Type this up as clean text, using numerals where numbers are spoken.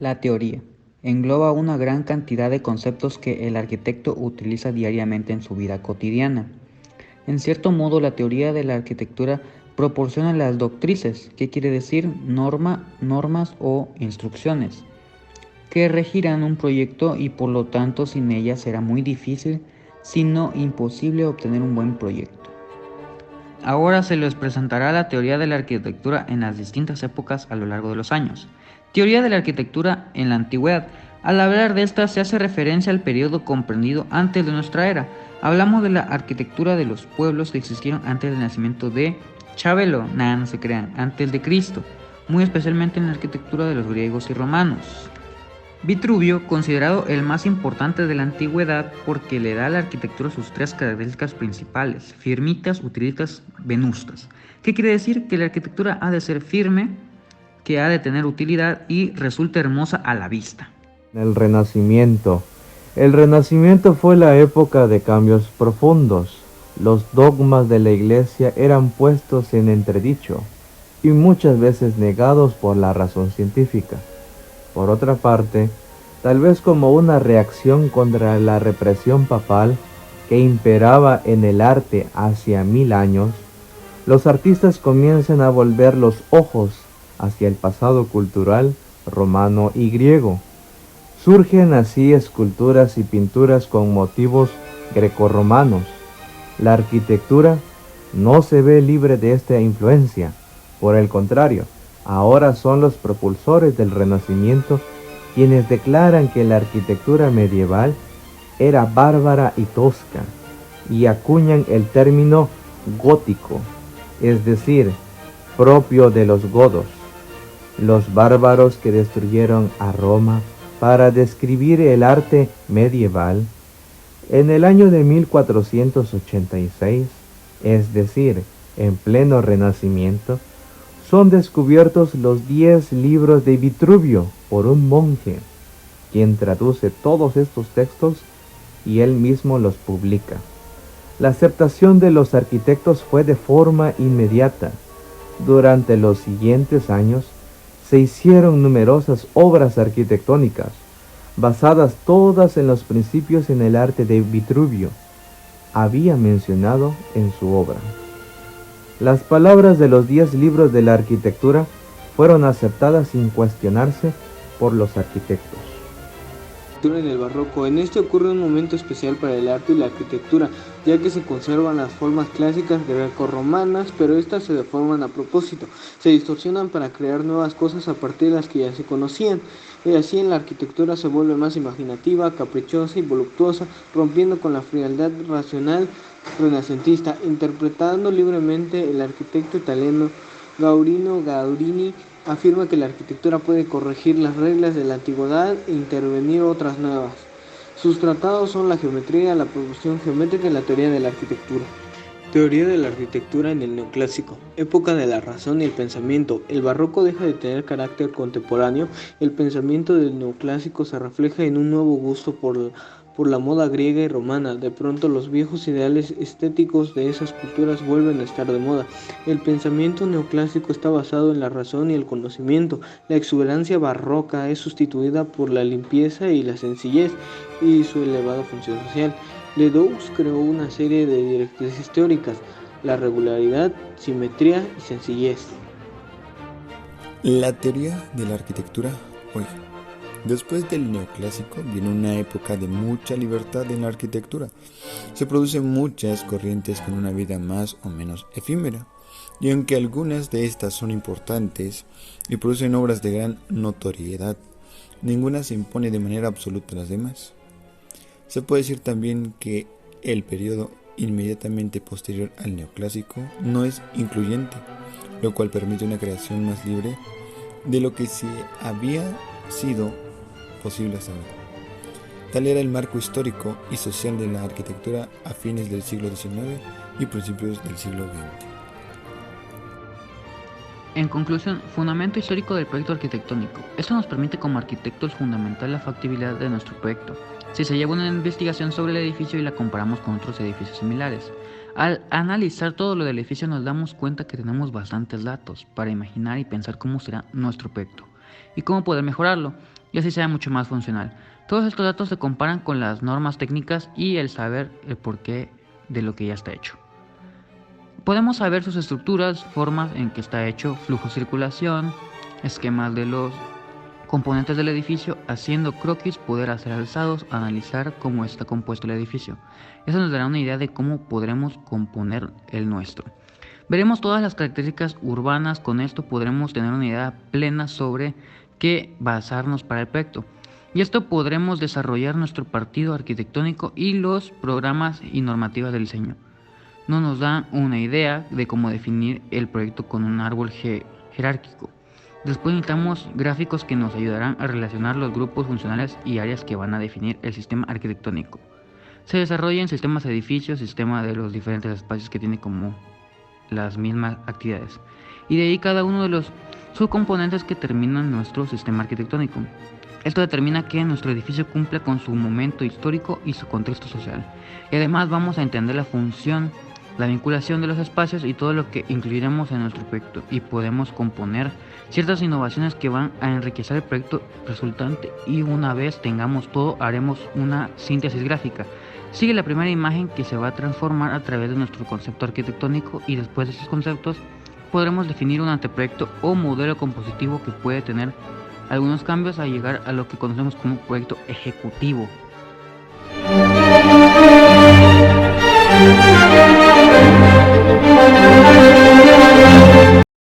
La teoría engloba una gran cantidad de conceptos que el arquitecto utiliza diariamente en su vida cotidiana. En cierto modo, la teoría de la arquitectura proporciona las doctrices, que quiere decir normas o instrucciones, que regirán un proyecto y por lo tanto sin ellas será muy difícil, si no imposible, obtener un buen proyecto. Ahora se les presentará la teoría de la arquitectura en las distintas épocas a lo largo de los años. Teoría de la arquitectura en la antigüedad. Al hablar de esta se hace referencia al periodo comprendido antes de nuestra era. Hablamos de la arquitectura de los pueblos que existieron antes del nacimiento de Chabelo, nada no se crean, antes de Cristo, muy especialmente en la arquitectura de los griegos y romanos. Vitruvio, considerado el más importante de la antigüedad porque le da a la arquitectura sus tres características principales: firmitas, utilitas, venustas. ¿Qué quiere decir? Que la arquitectura ha de ser firme, que ha de tener utilidad y resulta hermosa a la vista. El Renacimiento. El Renacimiento fue la época de cambios profundos. Los dogmas de la Iglesia eran puestos en entredicho y muchas veces negados por la razón científica. Por otra parte, tal vez como una reacción contra la represión papal que imperaba en el arte hacia 1000 años, los artistas comienzan a volver los ojos hacia el pasado cultural romano y griego. Surgen así esculturas y pinturas con motivos grecorromanos. La arquitectura no se ve libre de esta influencia. Por el contrario, ahora son los propulsores del Renacimiento quienes declaran que la arquitectura medieval era bárbara y tosca, y acuñan el término gótico, es decir, propio de los godos, los bárbaros que destruyeron a Roma para describir el arte medieval. En el año de 1486, es decir, en pleno Renacimiento, son descubiertos los 10 libros de Vitruvio por un monje, quien traduce todos estos textos y él mismo los publica. La aceptación de los arquitectos fue de forma inmediata. Durante los siguientes años se hicieron numerosas obras arquitectónicas, basadas todas en los principios en el arte de Vitruvio había mencionado en su obra. Las palabras de los 10 libros de la arquitectura fueron aceptadas sin cuestionarse por los arquitectos. En el barroco. En este ocurre un momento especial para el arte y la arquitectura, ya que se conservan las formas clásicas grecorromanas, pero estas se deforman a propósito, se distorsionan para crear nuevas cosas a partir de las que ya se conocían. Y así en la arquitectura se vuelve más imaginativa, caprichosa y voluptuosa, rompiendo con la frialdad racional renacentista. Interpretando libremente, el arquitecto italiano Giorgio Gaudini afirma que la arquitectura puede corregir las reglas de la antigüedad e intervenir otras nuevas. Sus tratados son la geometría, la progresión geométrica y la teoría de la arquitectura. Teoría de la arquitectura en el neoclásico. Época de la razón y el pensamiento. El barroco deja de tener carácter contemporáneo. El pensamiento del neoclásico se refleja en un nuevo gusto por la moda griega y romana. De pronto los viejos ideales estéticos de esas culturas vuelven a estar de moda. El pensamiento neoclásico está basado en la razón y el conocimiento. La exuberancia barroca es sustituida por la limpieza y la sencillez y su elevada función social. Ledoux creó una serie de directrices teóricas: la regularidad, simetría y sencillez. La teoría de la arquitectura hoy. Después del neoclásico viene una época de mucha libertad en la arquitectura. Se producen muchas corrientes con una vida más o menos efímera, y aunque algunas de estas son importantes y producen obras de gran notoriedad, ninguna se impone de manera absoluta a las demás. Se puede decir también que el periodo inmediatamente posterior al neoclásico no es incluyente, lo cual permite una creación más libre de lo que se había sido posible hasta ahora. Tal era el marco histórico y social de la arquitectura a fines del siglo XIX y principios del siglo XX. En conclusión, fundamento histórico del proyecto arquitectónico. Esto nos permite como arquitectos fundamentar la factibilidad de nuestro proyecto. Si se lleva una investigación sobre el edificio y la comparamos con otros edificios similares, al analizar todo lo del edificio nos damos cuenta que tenemos bastantes datos para imaginar y pensar cómo será nuestro proyecto y cómo poder mejorarlo. y así sea mucho más funcional. Todos estos datos se comparan con las normas técnicas y el saber el porqué de lo que ya está hecho. Podemos saber sus estructuras, formas en que está hecho, flujo, circulación, esquemas de los componentes del edificio, haciendo croquis, poder hacer alzados, analizar cómo está compuesto el edificio. Eso nos dará una idea de cómo podremos componer el nuestro. Veremos todas las características urbanas, con esto podremos tener una idea plena sobre qué basarnos para el proyecto. Y esto podremos desarrollar nuestro partido arquitectónico y los programas y normativas del diseño. No nos dan una idea de cómo definir el proyecto con un árbol jerárquico. Después necesitamos gráficos que nos ayudarán a relacionar los grupos funcionales y áreas que van a definir el sistema arquitectónico. Se desarrollan sistemas de edificios, sistema de los diferentes espacios que tiene como las mismas actividades. Y de ahí cada uno de los subcomponentes que terminan nuestro sistema arquitectónico. Esto determina que nuestro edificio cumpla con su momento histórico y su contexto social. Y además vamos a entender la función, la vinculación de los espacios y todo lo que incluiremos en nuestro proyecto, y podemos componer ciertas innovaciones que van a enriquecer el proyecto resultante, y una vez tengamos todo haremos una síntesis gráfica. Sigue la primera imagen que se va a transformar a través de nuestro concepto arquitectónico, y después de esos conceptos podremos definir un anteproyecto o modelo compositivo que puede tener algunos cambios a llegar a lo que conocemos como proyecto ejecutivo.